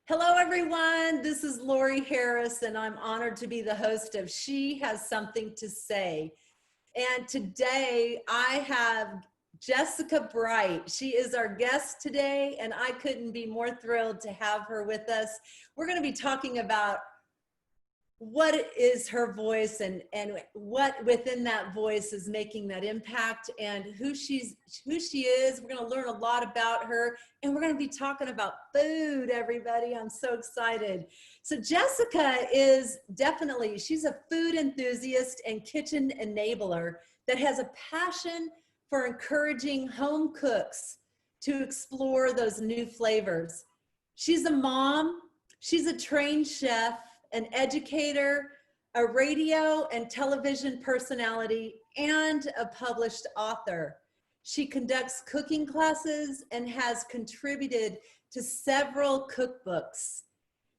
Hello, everyone. This is Lori Harris, and I'm honored to be the host of She Has Something to Say. And today I have Jessica Bright. She is our guest today, and I couldn't be more thrilled to have her with us. We're going to be talking about what is her voice and what within that voice is making that impact and who she is. We're going to learn a lot about her, and we're going to be talking about food, everybody. I'm so excited. So Jessica is definitely, she's a food enthusiast and kitchen enabler that has a passion for encouraging home cooks to explore those new flavors. She's a mom, she's a trained chef, an educator, a radio and television personality, and a published author. She conducts cooking classes and has contributed to several cookbooks.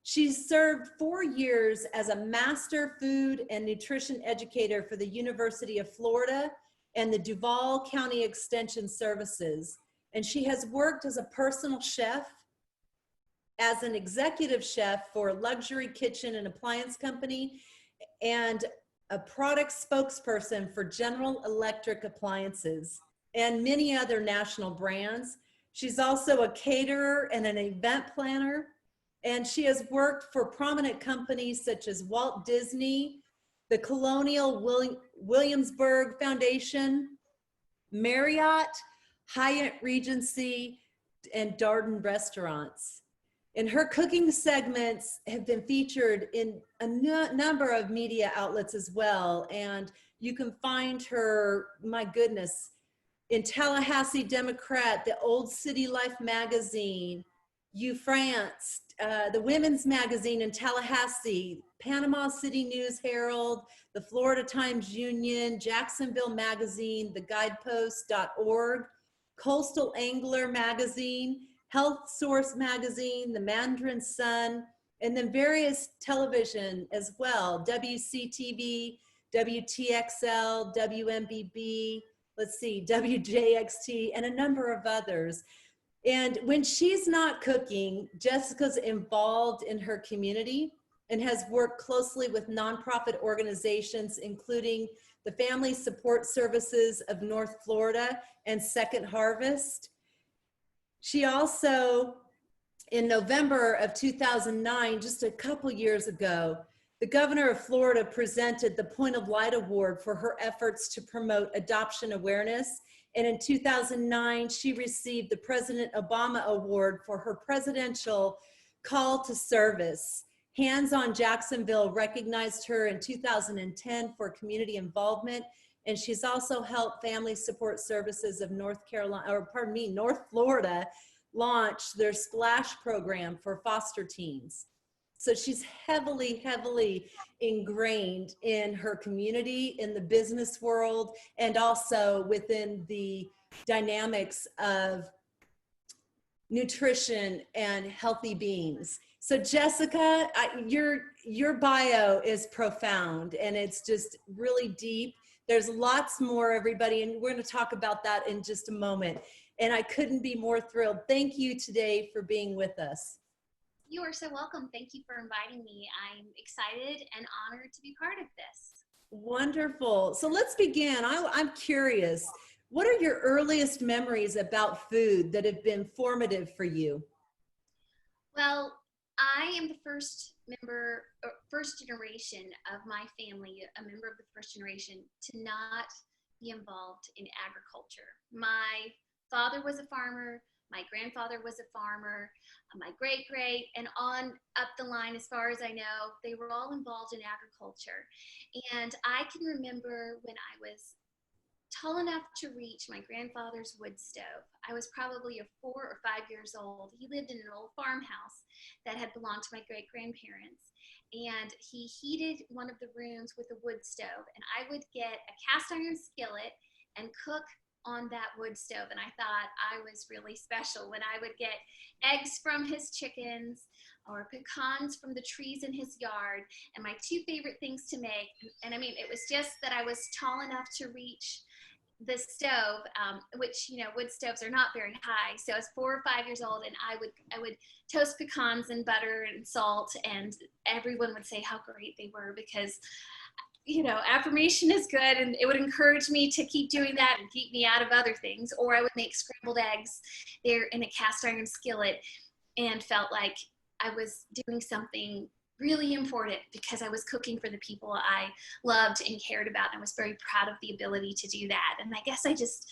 She served 4 years as a master food and nutrition educator for the University of Florida and the Duval County Extension Services. And she has worked as a personal chef, as an executive chef for a luxury kitchen and appliance company, and a product spokesperson for General Electric Appliances and many other national brands. She's also a caterer and an event planner, and she has worked for prominent companies such as Walt Disney, the Colonial Williamsburg Foundation, Marriott, Hyatt Regency, and Darden Restaurants. And her cooking segments have been featured in a number of media outlets as well. And you can find her, my goodness, in Tallahassee Democrat, the Old City Life magazine, You France, the Women's Magazine in Tallahassee, Panama City News Herald, the Florida Times Union, Jacksonville Magazine, theguidepost.org, Coastal Angler Magazine, Health Source Magazine, the Mandarin Sun, and then various television as well, WCTV, WTXL, WMBB, let's see, WJXT, and a number of others. And when she's not cooking, Jessica's involved in her community and has worked closely with nonprofit organizations, including the Family Support Services of North Florida and Second Harvest. She also, in November of 2009, just a couple years ago, the governor of Florida presented the Point of Light Award for her efforts to promote adoption awareness. And in 2009, she received the President Obama Award for her presidential call to service. Hands on Jacksonville recognized her in 2010 for community involvement. And she's also helped Family Support Services of North Florida launch their Splash program for foster teens. So she's heavily, heavily ingrained in her community, in the business world, and also within the dynamics of nutrition and healthy beings. So Jessica, your bio is profound and it's just really deep. There's lots more, everybody, and we're going to talk about that in just a moment. And I couldn't be more thrilled. Thank you today for being with us. You are so welcome. Thank you for inviting me. I'm excited and honored to be part of this. Wonderful. So let's begin. I'm curious, what are your earliest memories about food that have been formative for you? Well, I am the first generation of my family, a member of the first generation, to not be involved in agriculture. My father was a farmer. My grandfather was a farmer, my great-great, and on up the line, as far as I know, they were all involved in agriculture. And I can remember when I was tall enough to reach my grandfather's wood stove. I was probably 4 or 5 years old. He lived in an old farmhouse that had belonged to my great-grandparents. And he heated one of the rooms with a wood stove. And I would get a cast iron skillet and cook on that wood stove. And I thought I was really special when I would get eggs from his chickens or pecans from the trees in his yard. And my 2 favorite things to make, and I mean, it was just that I was tall enough to reach the stove, which, you know, wood stoves are not very high. So I was 4 or 5 years old, and I would toast pecans in butter and salt, and everyone would say how great they were because, you know, affirmation is good, and it would encourage me to keep doing that and keep me out of other things. Or I would make scrambled eggs there in a cast iron skillet and felt like I was doing something really important because I was cooking for the people I loved and cared about. And I was very proud of the ability to do that. And I guess I just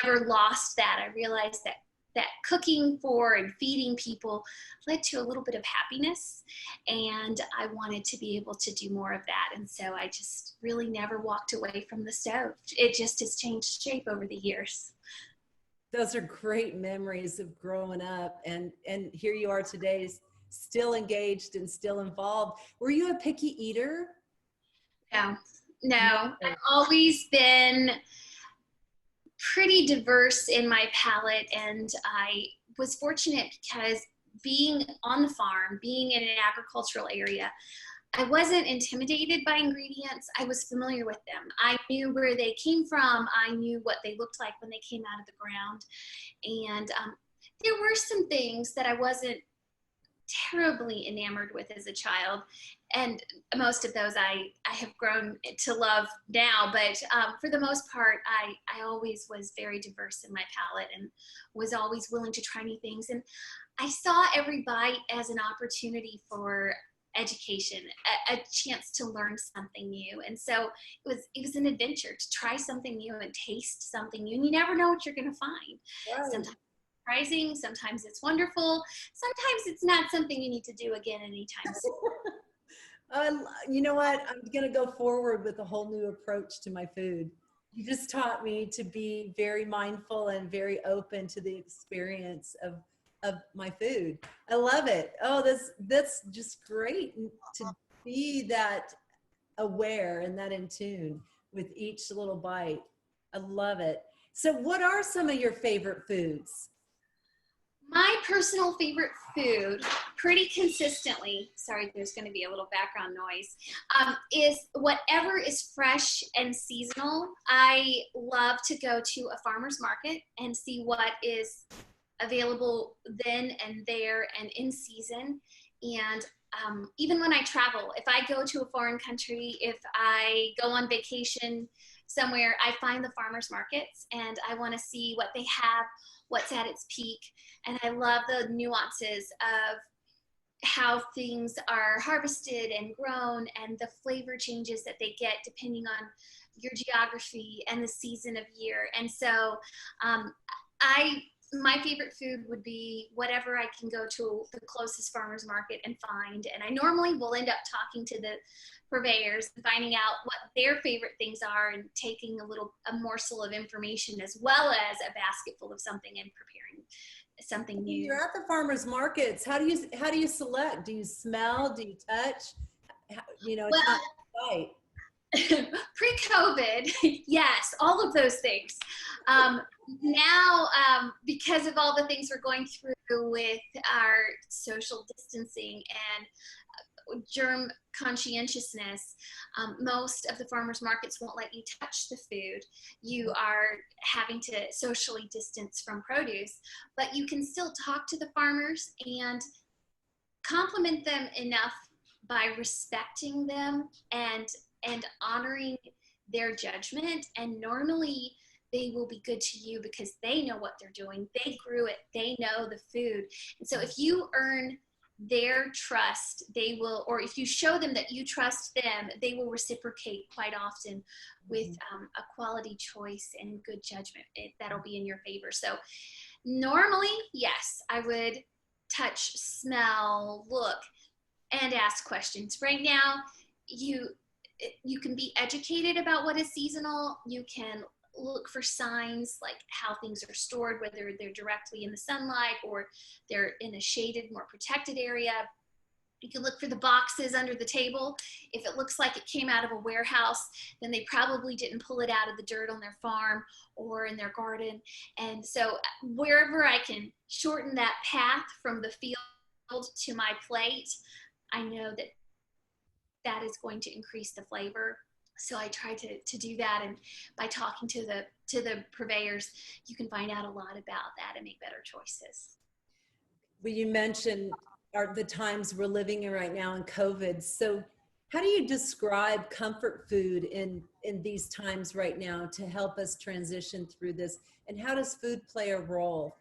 never lost that. I realized that cooking for and feeding people led to a little bit of happiness, and I wanted to be able to do more of that. And so I just really never walked away from the stove. It just has changed shape over the years. Those are great memories of growing up, and here you are today, still engaged and still involved. Were you a picky eater? No, no, I've No. always been pretty diverse in my palate, and I was fortunate because being on the farm, being in an agricultural area, I wasn't intimidated by ingredients. I was familiar with them. I knew where they came from. I knew what they looked like when they came out of the ground. And there were some things that I wasn't terribly enamored with as a child, and most of those I have grown to love now. But for the most part, I always was very diverse in my palate and was always willing to try new things. And I saw every bite as an opportunity for education, a chance to learn something new. And so it was an adventure to try something new and taste something new. And you never know what you're going to find. Right. Sometimes surprising, sometimes it's wonderful, sometimes it's not something you need to do again anytime soon. You know what? I'm going to go forward with a whole new approach to my food. You just taught me to be very mindful and very open to the experience of my food. I love it. Oh, that's just great to be that aware and that in tune with each little bite. I love it. So what are some of your favorite foods? My personal favorite food, pretty consistently, sorry, there's going to be a little background noise, is whatever is fresh and seasonal. I love to go to a farmer's market and see what is available then and there and in season. And even when I travel, if I go to a foreign country, if I go on vacation somewhere, I find the farmers markets and I want to see what they have, what's at its peak. And I love the nuances of how things are harvested and grown and the flavor changes that they get depending on your geography and the season of year. And so I my favorite food would be whatever I can go to the closest farmer's market and find. And I normally will end up talking to the purveyors and finding out what their favorite things are and taking a morsel of information as well as a basket full of something and preparing something When new. you're at the farmers markets, how do you select? Do you smell? Do you touch? It's Well, not right. pre-COVID, yes, all of those things. Now, because of all the things we're going through with our social distancing and germ conscientiousness, most of the farmers markets won't let you touch the food. You are having to socially distance from produce, but you can still talk to the farmers and compliment them enough by respecting them and honoring their judgment. And normally they will be good to you because they know what they're doing. They grew it. They know the food. And so if you earn their trust, they will, or if you show them that you trust them, they will reciprocate quite often with a quality choice and good judgment. That'll be in your favor. So normally, yes, I would touch, smell, look, and ask questions. Right now, you can be educated about what is seasonal. You can look for signs like how things are stored, whether they're directly in the sunlight or they're in a shaded, more protected area. You can look for the boxes under the table. If it looks like it came out of a warehouse, then they probably didn't pull it out of the dirt on their farm or in their garden. And so wherever I can shorten that path from the field to my plate, I know that that is going to increase the flavor. So I try to do that, and by talking to the to the purveyors, you can find out a lot about that and make better choices. Well, you mentioned the times we're living in right now in COVID. So how do you describe comfort food in these times right now to help us transition through this? And how does food play a role?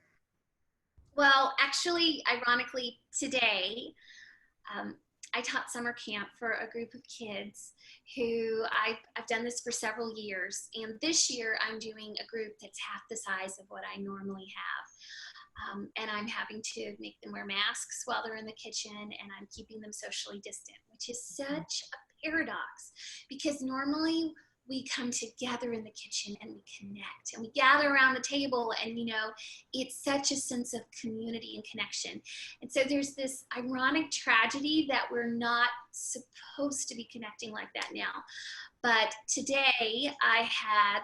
Well, actually, ironically, today, I taught summer camp for a group of kids who I've done this for several years. And this year I'm doing a group that's half the size of what I normally have. And I'm having to make them wear masks while they're in the kitchen, and I'm keeping them socially distant, which is such a paradox because normally we come together in the kitchen and we connect and we gather around the table, and it's such a sense of community and connection. And so there's this ironic tragedy that we're not supposed to be connecting like that now. But today I had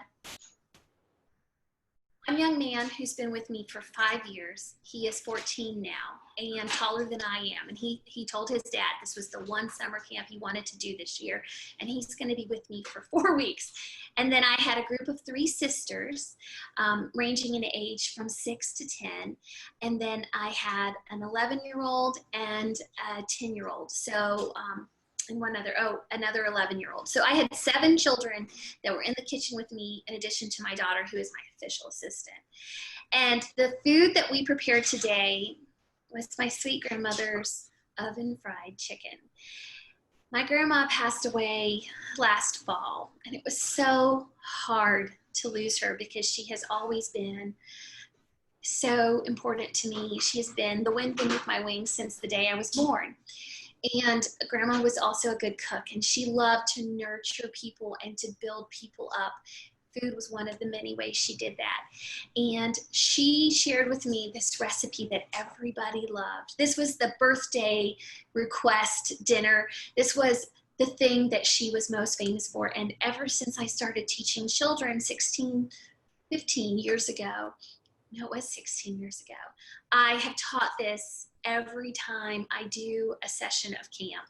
one young man who's been with me for 5 years. He is 14 now and taller than I am. And he told his dad this was the one summer camp he wanted to do this year. And he's going to be with me for 4 weeks. And then I had a group of 3 sisters ranging in age from 6 to 10. And then I had an 11-year-old and a 10-year-old. So, and another 11-year-old. So I had 7 children that were in the kitchen with me, in addition to my daughter, who is my official assistant. And the food that we prepared today was my sweet grandmother's oven-fried chicken. My grandma passed away last fall, and it was so hard to lose her because she has always been so important to me. She has been the wind beneath my wings since the day I was born. And Grandma was also a good cook, and she loved to nurture people and to build people up. Food was one of the many ways she did that. And she shared with me this recipe that everybody loved. This was the birthday request dinner. This was the thing that she was most famous for. And ever since I started teaching children 15 years ago, no, it was 16 years ago, I have taught this every time I do a session of camp.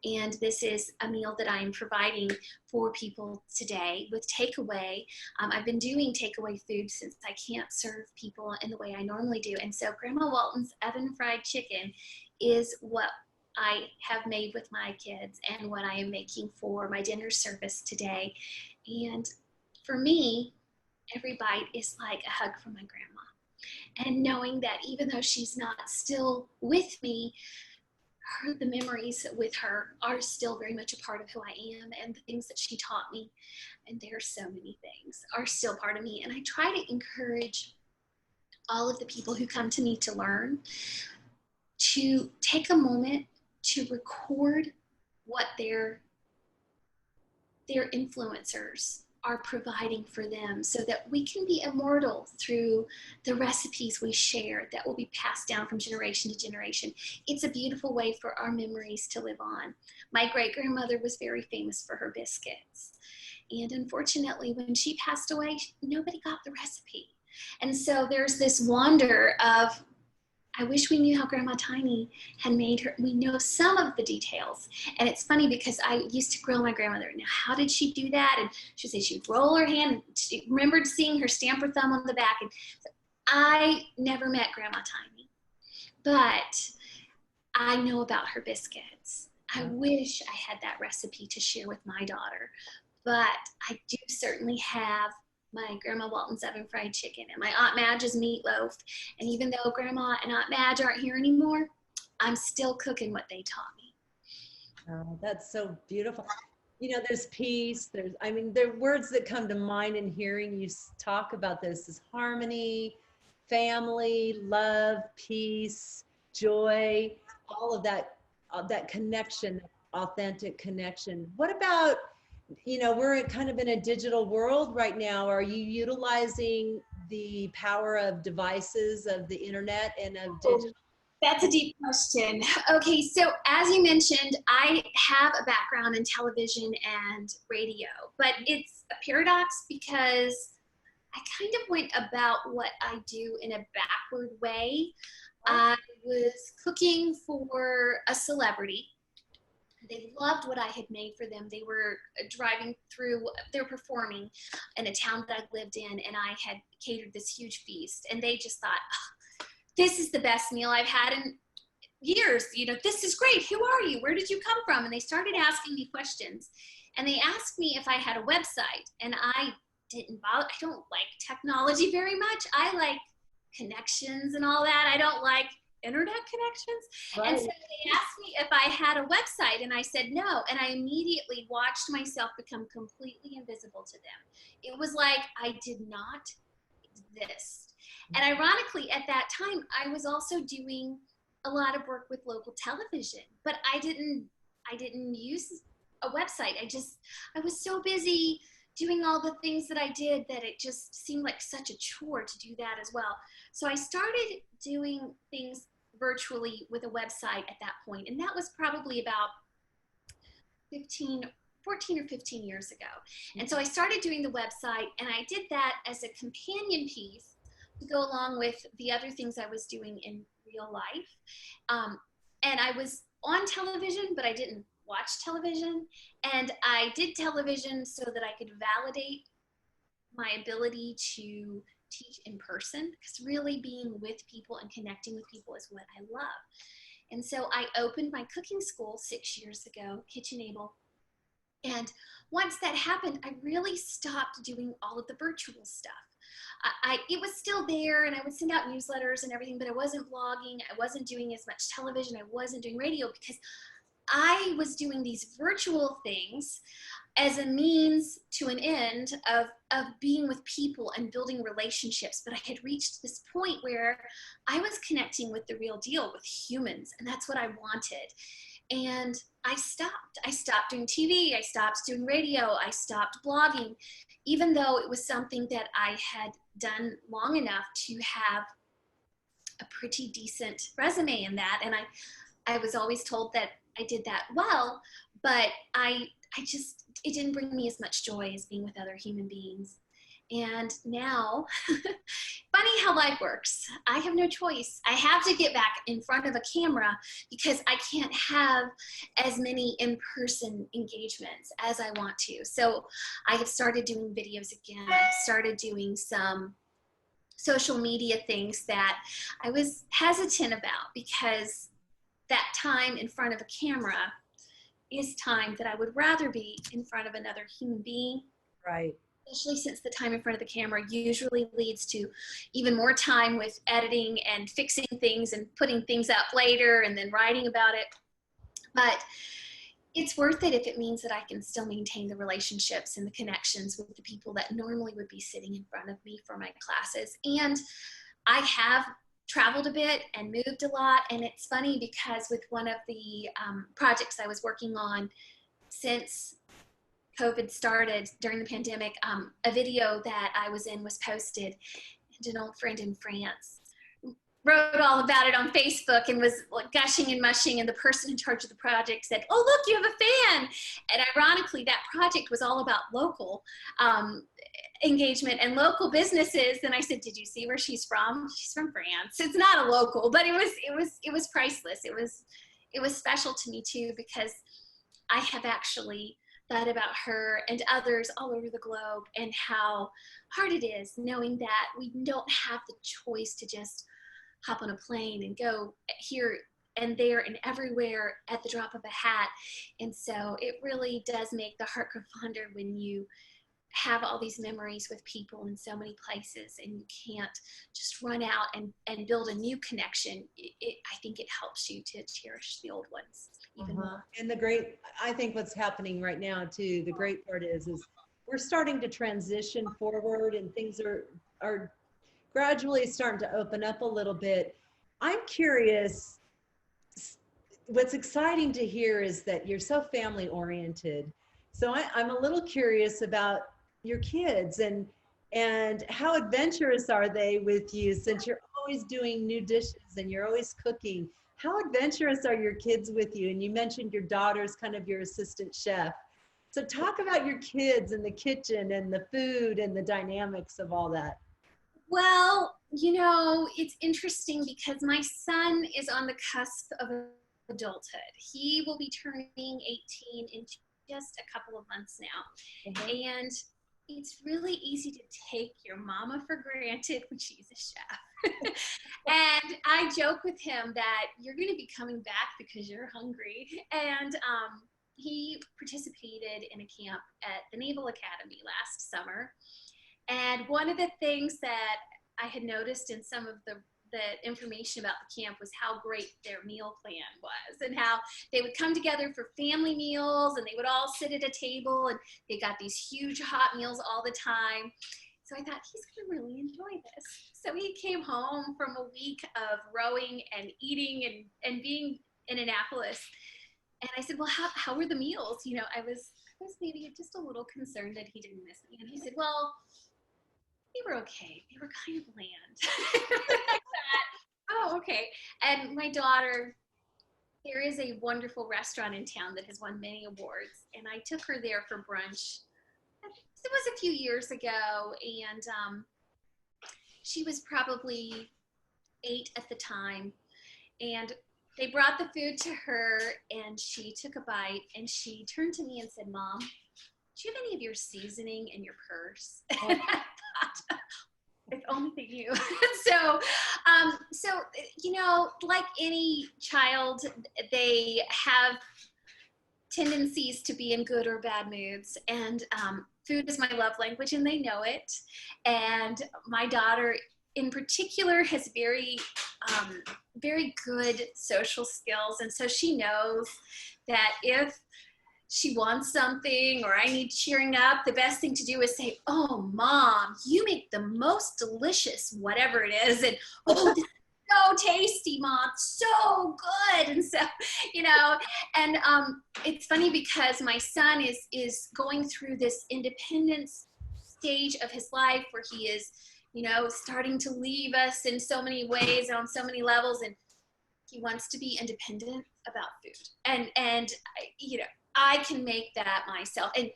And this is a meal that I'm providing for people today with takeaway. I've been doing takeaway food since I can't serve people in the way I normally do. And so Grandma Walton's oven fried chicken is what I have made with my kids and what I am making for my dinner service today. And for me, every bite is like a hug from my grandma. And knowing that even though she's not still with me, the memories with her are still very much a part of who I am, and the things that she taught me, and there are so many things, are still part of me. And I try to encourage all of the people who come to me to learn to take a moment to record what their influencers are providing for them, so that we can be immortal through the recipes we share that will be passed down from generation to generation. It's a beautiful way for our memories to live on. My great-grandmother was very famous for her biscuits. And unfortunately, when she passed away, nobody got the recipe. And so there's this wonder of, I wish we knew how Grandma Tiny had made her. We know some of the details. And it's funny because I used to grill my grandmother. Now, how did she do that? And she'd say she'd roll her hand. And she remembered seeing her stamp her thumb on the back. And I never met Grandma Tiny, but I know about her biscuits. I wish I had that recipe to share with my daughter, but I do certainly have my Grandma Walton's oven fried chicken and my Aunt Madge's meatloaf. And even though Grandma and Aunt Madge aren't here anymore, I'm still cooking what they taught me. Oh, that's so beautiful. There's peace. There are words that come to mind in hearing you talk about this is harmony, family, love, peace, joy, all of that connection, authentic connection. What about, we're kind of in a digital world right now. Are you utilizing the power of devices, of the internet, and of digital? That's a deep question. Okay, so as you mentioned, I have a background in television and radio, but it's a paradox because I kind of went about what I do in a backward way. I was cooking for a celebrity They loved what I had made for them. They were driving through, they were performing in a town that I lived in, and I had catered this huge feast. And they just thought, oh, this is the best meal I've had in years. You know, this is great. Who are you? Where did you come from? And they started asking me questions. And they asked me if I had a website. And I didn't bother. I don't like technology very much. I like connections and all that. I don't like internet connections. Right. And so they asked me if I had a website, and I said no. And I immediately watched myself become completely invisible to them. It was like I did not exist. And ironically, at that time, I was also doing a lot of work with local television, but I didn't use a website. I was so busy doing all the things that I did that it just seemed like such a chore to do that as well. So I started doing things virtually with a website at that point, and that was probably about 14 or 15 years ago. And so I started doing the website, and I did that as a companion piece to go along with the other things I was doing in real life. And I was on television, but I didn't watch television. And I did television so that I could validate my ability to teach in person, because really being with people and connecting with people is what I love. And so I opened my cooking school 6 years ago, KitchenAble. And once that happened, I really stopped doing all of the virtual stuff. It was still there, and I would send out newsletters and everything, but I wasn't blogging. I wasn't doing as much television. I wasn't doing radio, because I was doing these virtual things as a means to an end of being with people and building relationships. But I had reached this point where I was connecting with the real deal, with humans, and that's what I wanted. And I stopped. I stopped doing TV. I stopped doing radio. I stopped blogging, even though it was something that I had done long enough to have a pretty decent resume in that. And I was always told that I did that well, but it didn't bring me as much joy as being with other human beings. And now, funny how life works. I have no choice. I have to get back in front of a camera because I can't have as many in-person engagements as I want to. So I have started doing videos again. I've started doing some social media things that I was hesitant about, because that time in front of a camera is time that I would rather be in front of another human being. Right. Especially since the time in front of the camera usually leads to even more time with editing and fixing things and putting things up later and then writing about it. But it's worth it if it means that I can still maintain the relationships and the connections with the people that normally would be sitting in front of me for my classes. And I have traveled a bit and moved a lot. And it's funny because with one of the projects I was working on since COVID started during the pandemic, a video that I was in was posted, and an old friend in France wrote all about it on Facebook and was like gushing and mushing, and the person in charge of the project said, "Oh, look, you have a fan." And ironically, that project was all about local engagement and local businesses. And I said, "Did you see where she's from? She's from France." It's not a local, but it was priceless. It was special to me too, because I have actually thought about her and others all over the globe, and how hard it is knowing that we don't have the choice to just hop on a plane and go here and there and everywhere at the drop of a hat. And so it really does make the heart go fonder when you have all these memories with people in so many places, and you can't just run out and build a new connection. I think it helps you to cherish the old ones even more. And I think what's happening right now too, the great part is we're starting to transition forward, and things are gradually starting to open up a little bit. I'm curious, what's exciting to hear is that you're so family oriented. So I'm a little curious about your kids and how adventurous are they with you, since you're always doing new dishes and you're always cooking. How adventurous are your kids with you? And you mentioned your daughter's kind of your assistant chef. So talk about your kids and the kitchen and the food and the dynamics of all that. Well, it's interesting because my son is on the cusp of adulthood. He will be turning 18 in just a couple of months now. And it's really easy to take your mama for granted when she's a chef. And I joke with him that you're going to be coming back because you're hungry. And he participated in a camp at the Naval Academy last summer. And one of the things that I had noticed in some of the information about the camp was how great their meal plan was, and how they would come together for family meals, and they would all sit at a table, and they got these huge hot meals all the time. So I thought, he's going to really enjoy this. So he came home from a week of rowing and eating and being in Annapolis. And I said, well, how were the meals? You know, I was maybe just a little concerned that he didn't miss me. And he said, well, they were okay. They were kind of bland. I thought, oh, okay. And my daughter, there is a wonderful restaurant in town that has won many awards. And I took her there for brunch. It was a few years ago. And she was probably 8 at the time. And they brought the food to her, and she took a bite, and she turned to me and said, Mom, do you have any of your seasoning in your purse? And I thought, if only they knew. So, you know, like any child, they have tendencies to be in good or bad moods. And food is my love language, and they know it. And my daughter in particular has very good social skills. And so she knows that if she wants something or I need cheering up, the best thing to do is say, oh, Mom, you make the most delicious whatever it is. And, oh, this is so tasty, Mom, so good. And so, you know, and it's funny because my son is going through this independence stage of his life where he is, you know, starting to leave us in so many ways on so many levels. And he wants to be independent about food. And you know, I can make that myself. And he's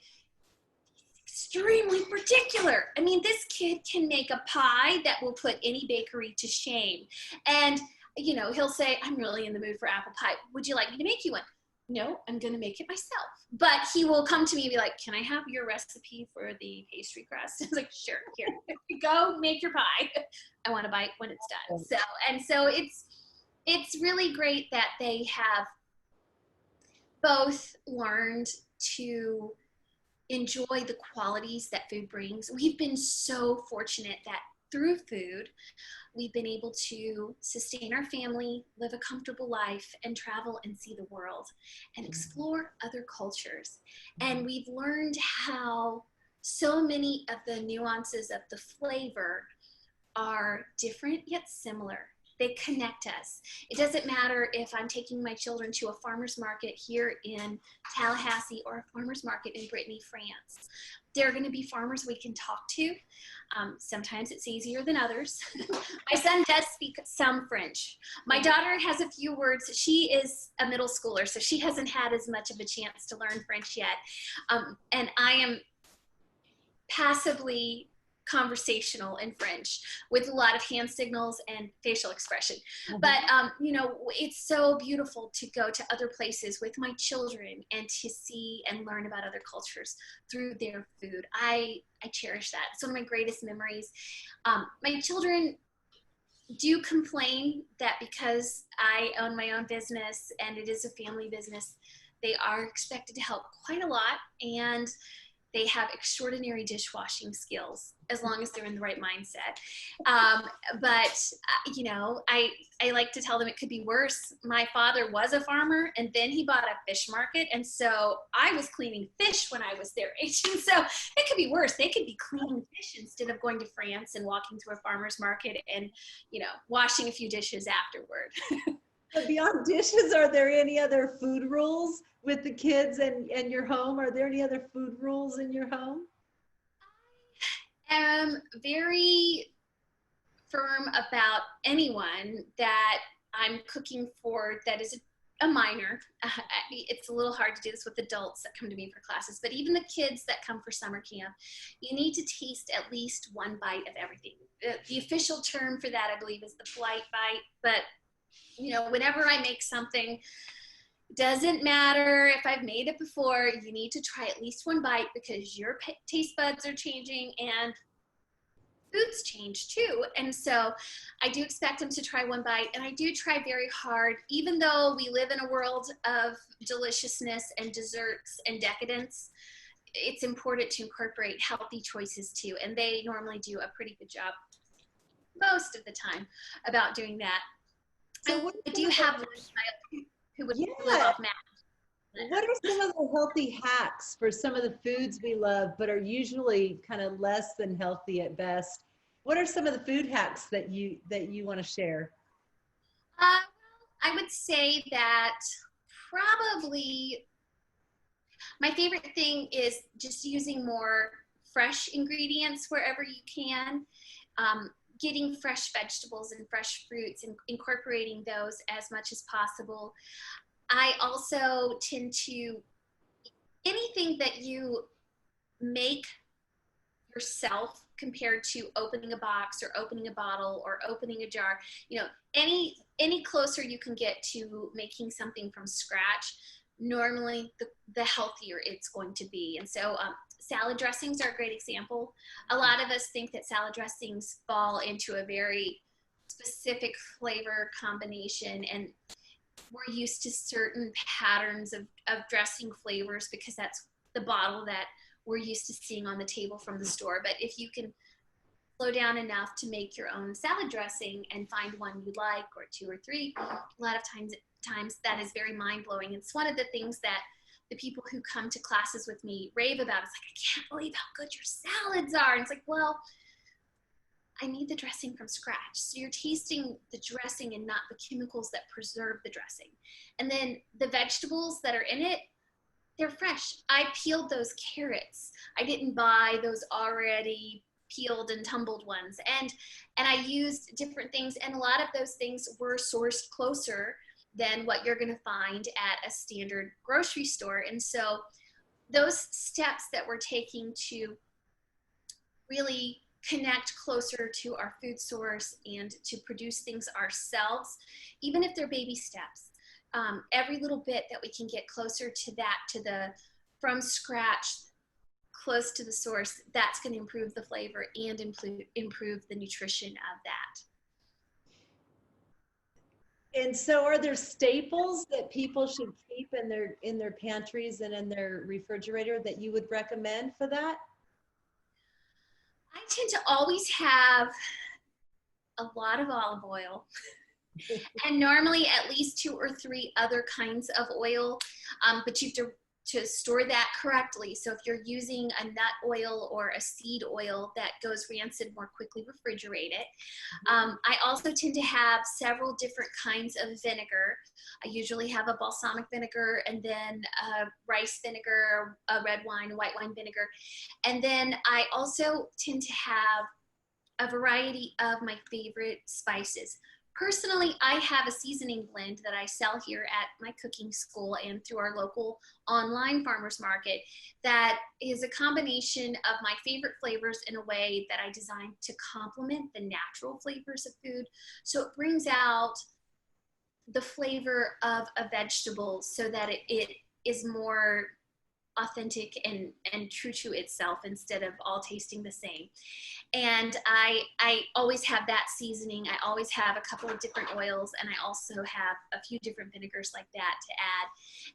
extremely particular. I mean, this kid can make a pie that will put any bakery to shame. And, you know, he'll say, I'm really in the mood for apple pie. Would you like me to make you one? No, I'm going to make it myself. But he will come to me and be like, can I have your recipe for the pastry crust? I was like, sure, here you go, make your pie. I want to bite when it's done. So it's really great that they have both learned to enjoy the qualities that food brings. We've been so fortunate that through food, we've been able to sustain our family, live a comfortable life, and travel and see the world and explore other cultures. And we've learned how so many of the nuances of the flavor are different yet similar. They connect us. It doesn't matter if I'm taking my children to a farmer's market here in Tallahassee or a farmer's market in Brittany, France. There are going to be farmers we can talk to. Sometimes it's easier than others. My son does speak some French. My daughter has a few words. She is a middle schooler, so she hasn't had as much of a chance to learn French yet. And I am passively conversational in French with a lot of hand signals and facial expression. But, you know, it's so beautiful to go to other places with my children and to see and learn about other cultures through their food. I cherish that. It's one of my greatest memories. My children do complain that because I own my own business and it is a family business, they are expected to help quite a lot. And they have extraordinary dishwashing skills as long as they're in the right mindset. But you know, I like to tell them it could be worse. My father was a farmer, and then he bought a fish market. And so I was cleaning fish when I was their age. And so it could be worse. They could be cleaning fish instead of going to France and walking through a farmer's market and, you know, washing a few dishes afterward. But beyond dishes, are there any other food rules with the kids and your home? Are there any other food rules in your home? I am very firm about anyone that I'm cooking for that is a minor. It's a little hard to do this with adults that come to me for classes, but even the kids that come for summer camp, you need to taste at least one bite of everything. The official term for that, I believe, is the polite bite, but you know, whenever I make something, Doesn't matter if I've made it before, you need to try at least one bite because your taste buds are changing and foods change too. And so I do expect them to try one bite, and I do try very hard, even though we live in a world of deliciousness and desserts and decadence. It's important to incorporate healthy choices too, and they normally do a pretty good job most of the time about doing that. So what I are do some of have the, one child who would live yeah, off math. what are some of the healthy hacks for some of the foods we love, but are usually kind of less than healthy at best? What are some of the food hacks that you want to share? I would say that probably my favorite thing is just using more fresh ingredients wherever you can. Getting fresh vegetables and fresh fruits and incorporating those as much as possible. I also tend to, anything that you make yourself compared to opening a box or opening a bottle or opening a jar, you know, any closer you can get to making something from scratch, normally the healthier it's going to be. And so salad dressings are a great example. A lot of us think that salad dressings fall into a very specific flavor combination, and we're used to certain patterns of dressing flavors because that's the bottle that we're used to seeing on the table from the store. But if you can slow down enough to make your own salad dressing and find one you like, or two or three, a lot of times that is very mind-blowing. It's one of the things that the people who come to classes with me rave about. It's like, I can't believe how good your salads are. And it's like, well, I need the dressing from scratch. So you're tasting the dressing and not the chemicals that preserve the dressing. And then the vegetables that are in it, they're fresh. I peeled those carrots. I didn't buy those already peeled and tumbled ones. And I used different things, and a lot of those things were sourced closer than what you're going to find at a standard grocery store. And so those steps that we're taking to really connect closer to our food source and to produce things ourselves, even if they're baby steps, every little bit that we can get closer to that, to the from scratch, close to the source, that's going to improve the flavor and improve the nutrition of that. And so are there staples that people should keep in their pantries and in their refrigerator that you would recommend for that? I tend to always have a lot of olive oil and normally at least 2 or 3 other kinds of oil, but you have to store that correctly. So if you're using a nut oil or a seed oil that goes rancid more quickly, refrigerate it. I also tend to have several different kinds of vinegar. I usually have a balsamic vinegar, and then a rice vinegar, a red wine, white wine vinegar. And then I also tend to have a variety of my favorite spices. Personally, I have a seasoning blend that I sell here at my cooking school and through our local online farmers market that is a combination of my favorite flavors in a way that I designed to complement the natural flavors of food. So it brings out the flavor of a vegetable so that it is more authentic and true to itself instead of all tasting the same. And I always have that seasoning. I always have a couple of different oils, and I also have a few different vinegars like that to add.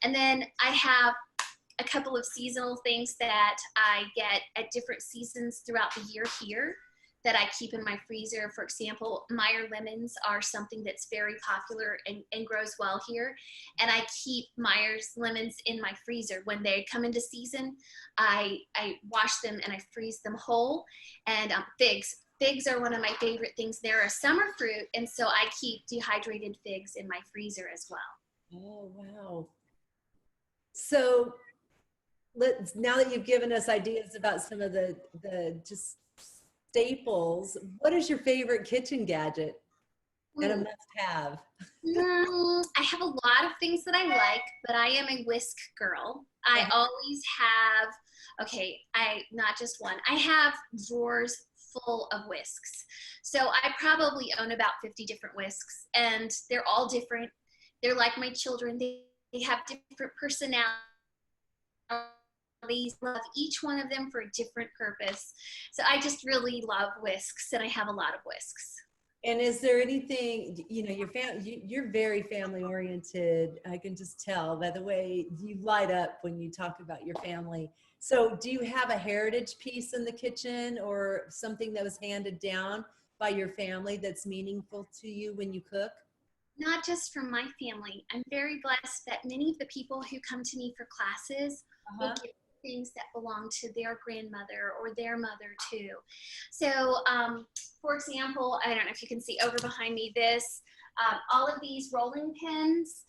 And then I have a couple of seasonal things that I get at different seasons throughout the year here that I keep in my freezer. For example, Meyer lemons are something that's very popular and grows well here. And I keep Meyer's lemons in my freezer. When they come into season, I wash them and I freeze them whole. And figs. Figs are one of my favorite things. They're a summer fruit, and so I keep dehydrated figs in my freezer as well. Oh, wow. So now that you've given us ideas about some of the just staples, what is your favorite kitchen gadget and a must-have? I have a lot of things that I like, but I am a whisk girl. I always have, not just one. I have drawers full of whisks. So I probably own about 50 different whisks, and they're all different. They're like my children. They have different personalities. Love each one of them for a different purpose. So I just really love whisks, and I have a lot of whisks. And is there anything, you're very family oriented. I can just tell by the way you light up when you talk about your family. So do you have a heritage piece in the kitchen or something that was handed down by your family that's meaningful to you when you cook? Not just from my family. I'm very blessed that many of the people who come to me for classes will Uh-huh. give things that belong to their grandmother or their mother too. So, for example, I don't know if you can see over behind me this. All of these rolling pins,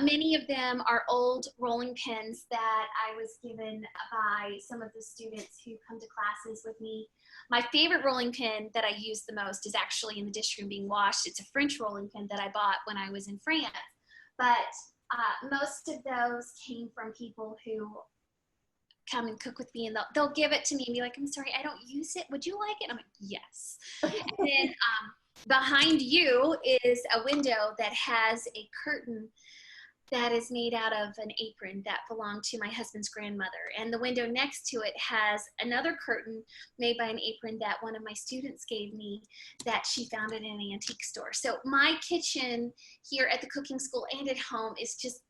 many of them are old rolling pins that I was given by some of the students who come to classes with me. My favorite rolling pin that I use the most is actually in the dish room being washed. It's a French rolling pin that I bought when I was in France. But most of those came from people who come and cook with me, and they'll give it to me and be like, I'm sorry, I don't use it. Would you like it? I'm like, yes. And then behind you is a window that has a curtain that is made out of an apron that belonged to my husband's grandmother. And the window next to it has another curtain made by an apron that one of my students gave me that she found in an antique store. So my kitchen here at the cooking school and at home is just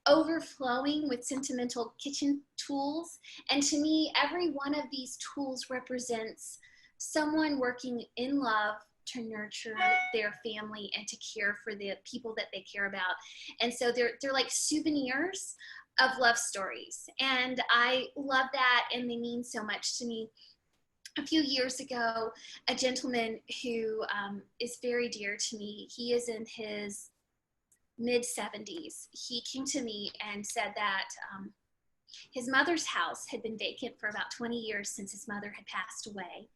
overflowing with sentimental kitchen tools. And to me, every one of these tools represents someone working in love to nurture their family and to care for the people that they care about. And so they're like souvenirs of love stories. And I love that, and they mean so much to me. A few years ago, a gentleman who is very dear to me, he is in his mid 70s, he came to me and said that his mother's house had been vacant for about 20 years since his mother had passed away,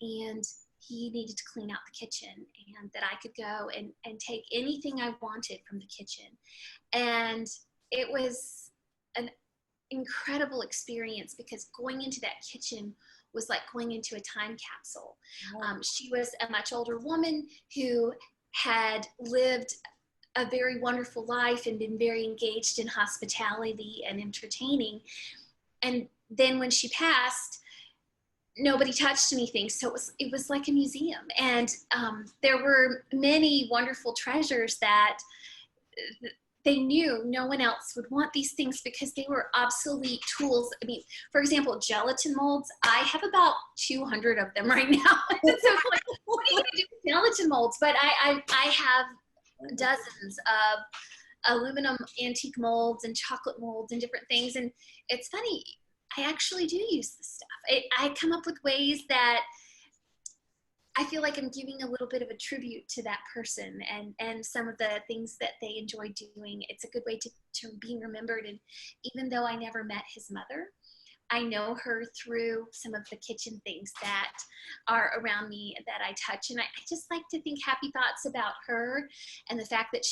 and he needed to clean out the kitchen, and that I could go and take anything I wanted from the kitchen. And it was an incredible experience because going into that kitchen was like going into a time capsule. She was a much older woman who had lived a very wonderful life and been very engaged in hospitality and entertaining. And then when she passed, nobody touched anything. So it was like a museum. And there were many wonderful treasures that they knew no one else would want these things because they were obsolete tools. I mean, for example, gelatin molds, I have about 200 of them right now. So like, what are you going to do with gelatin molds? But I have dozens of aluminum antique molds and chocolate molds and different things. And it's funny, I actually do use this stuff. I come up with ways that I feel like I'm giving a little bit of a tribute to that person and some of the things that they enjoy doing. It's a good way to be remembered. And even though I never met his mother, I know her through some of the kitchen things that are around me that I touch. And I just like to think happy thoughts about her and the fact that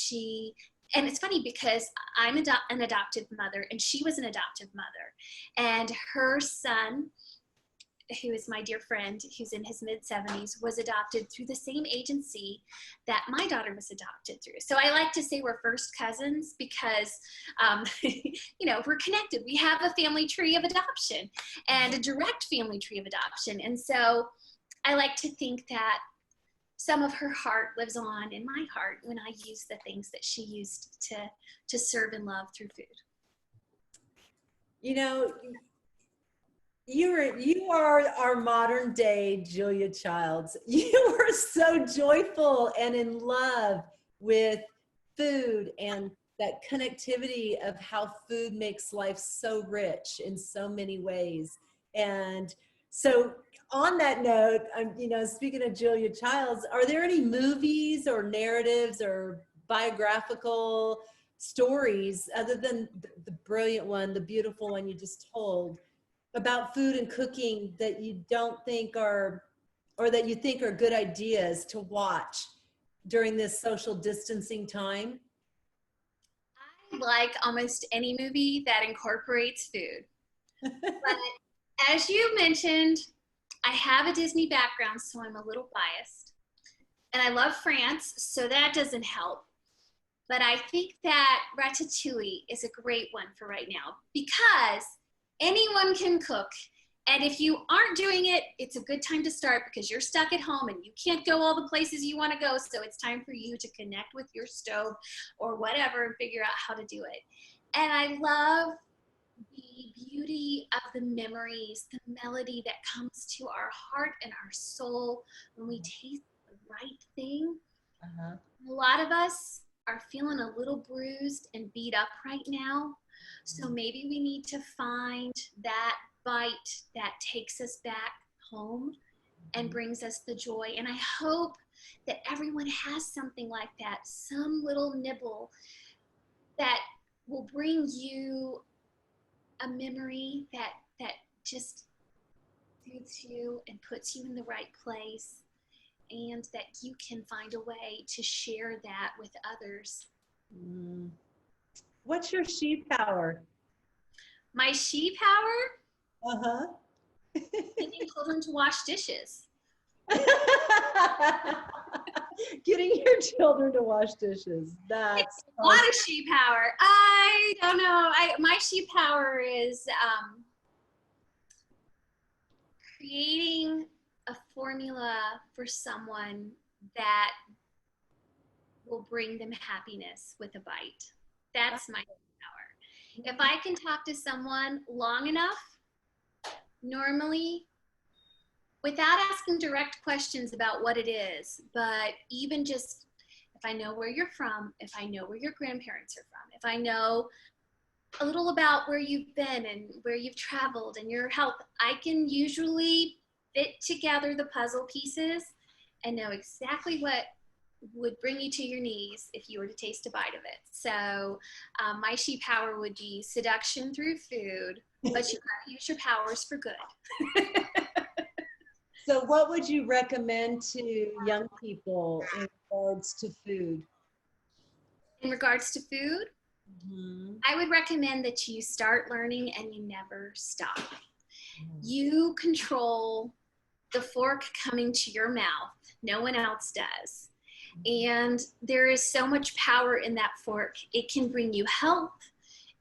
and it's funny because I'm an adoptive mother and she was an adoptive mother. And her son, who is my dear friend, who's in his mid 70s, was adopted through the same agency that my daughter was adopted through. So I like to say we're first cousins because, we're connected. We have a family tree of adoption and a direct family tree of adoption. And so I like to think that some of her heart lives on in my heart when I use the things that she used to serve and love through food. You know, you are our modern day Julia Childs. You are so joyful and in love with food and that connectivity of how food makes life so rich in so many ways. And so on that note, speaking of Julia Childs, are there any movies or narratives or biographical stories other than the brilliant one, the beautiful one you just told, about food and cooking that you don't think are, or that you think are good ideas to watch during this social distancing time? I like almost any movie that incorporates food. But as you mentioned, I have a Disney background, so I'm a little biased. And I love France, so that doesn't help. But I think that ratatouille is a great one for right now because anyone can cook. And if you aren't doing it, it's a good time to start because you're stuck at home and you can't go all the places you want to go. So it's time for you to connect with your stove or whatever and figure out how to do it. And I love the beauty of the memories, the melody that comes to our heart and our soul when we taste the right thing. Uh-huh. A lot of us are feeling a little bruised and beat up right now. So maybe we need to find that bite that takes us back home and brings us the joy. And I hope that everyone has something like that, some little nibble that will bring you a memory that just soothes you and puts you in the right place, and that you can find a way to share that with others. Mm. What's your she power? My she power? Uh-huh. Getting children to wash dishes. Getting your children to wash dishes. That's A lot of she power. I don't know. My she power is creating a formula for someone that will bring them happiness with a bite. That's my power. If I can talk to someone long enough, normally, without asking direct questions about what it is, but even just if I know where you're from, if I know where your grandparents are from, if I know a little about where you've been and where you've traveled and your health, I can usually fit together the puzzle pieces and know exactly what would bring you to your knees if you were to taste a bite of it. So my she power would be seduction through food, but you gotta use your powers for good. So what would you recommend to young people in regards to food? In regards to food, Mm-hmm. I would recommend that you start learning and you never stop. You control the fork coming to your mouth. No one else does. And there is so much power in that fork. It can bring you health.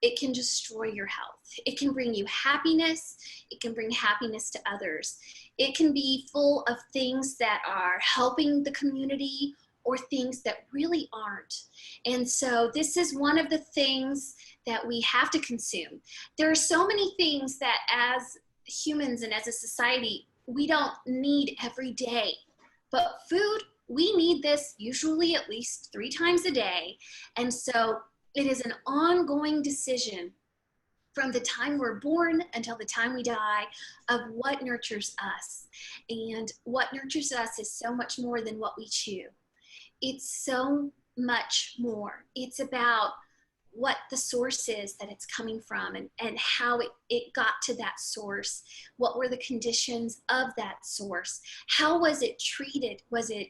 It can destroy your health. It can bring you happiness. It can bring happiness to others. It can be full of things that are helping the community or things that really aren't. And so this is one of the things that we have to consume. There are so many things that as humans and as a society, we don't need every day. But food, we need this usually at least 3 times a day. And so it is an ongoing decision from the time we're born until the time we die of what nurtures us. And what nurtures us is so much more than what we chew. It's so much more. It's about what the source is that it's coming from and how it got to that source. What were the conditions of that source? How was it treated? Was it,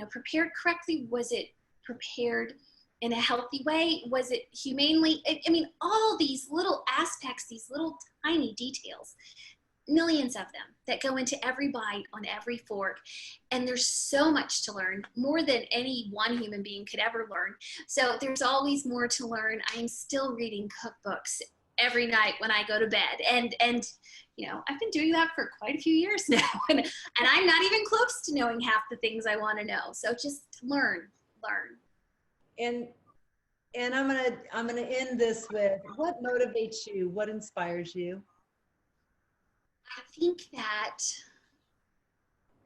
prepared correctly? Was it prepared in a healthy way? Was it humanely? I mean, all these little aspects, these little tiny details, millions of them that go into every bite on every fork. And there's so much to learn, more than any one human being could ever learn. So there's always more to learn. I'm still reading cookbooks every night when I go to bed. And I've been doing that for quite a few years now. And I'm not even close to knowing half the things I want to know. So just learn. And I'm gonna end this with, what motivates you? What inspires you? I think that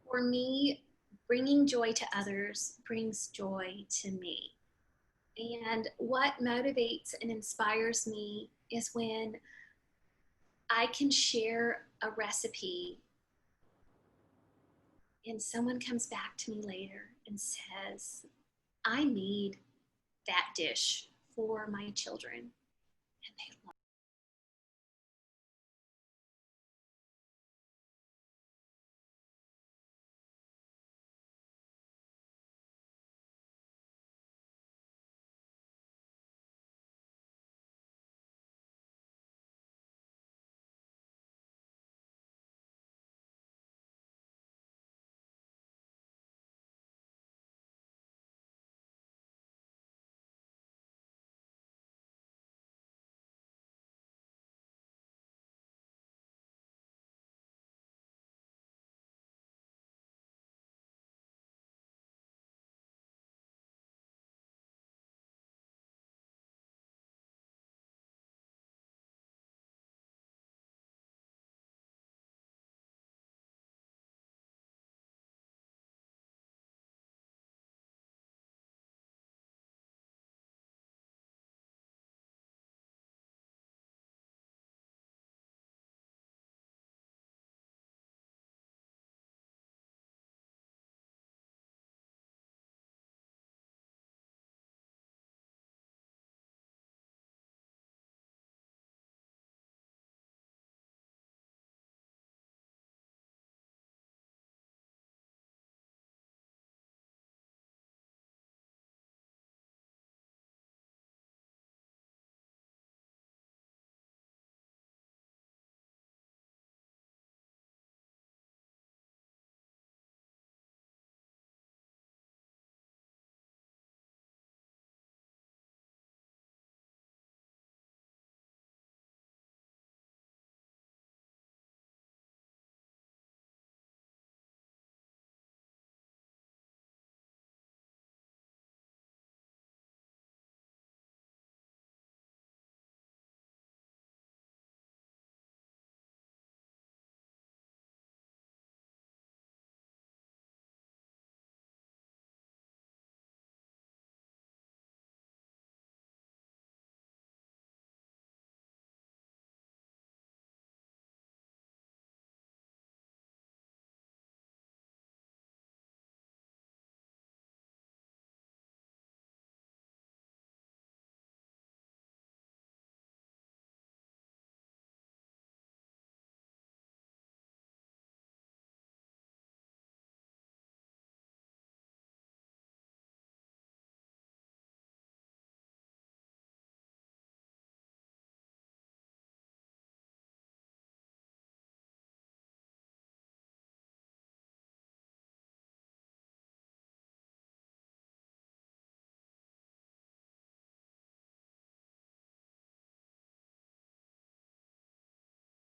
for me, bringing joy to others brings joy to me. And what motivates and inspires me is when I can share a recipe and someone comes back to me later and says, I need that dish for my children. And they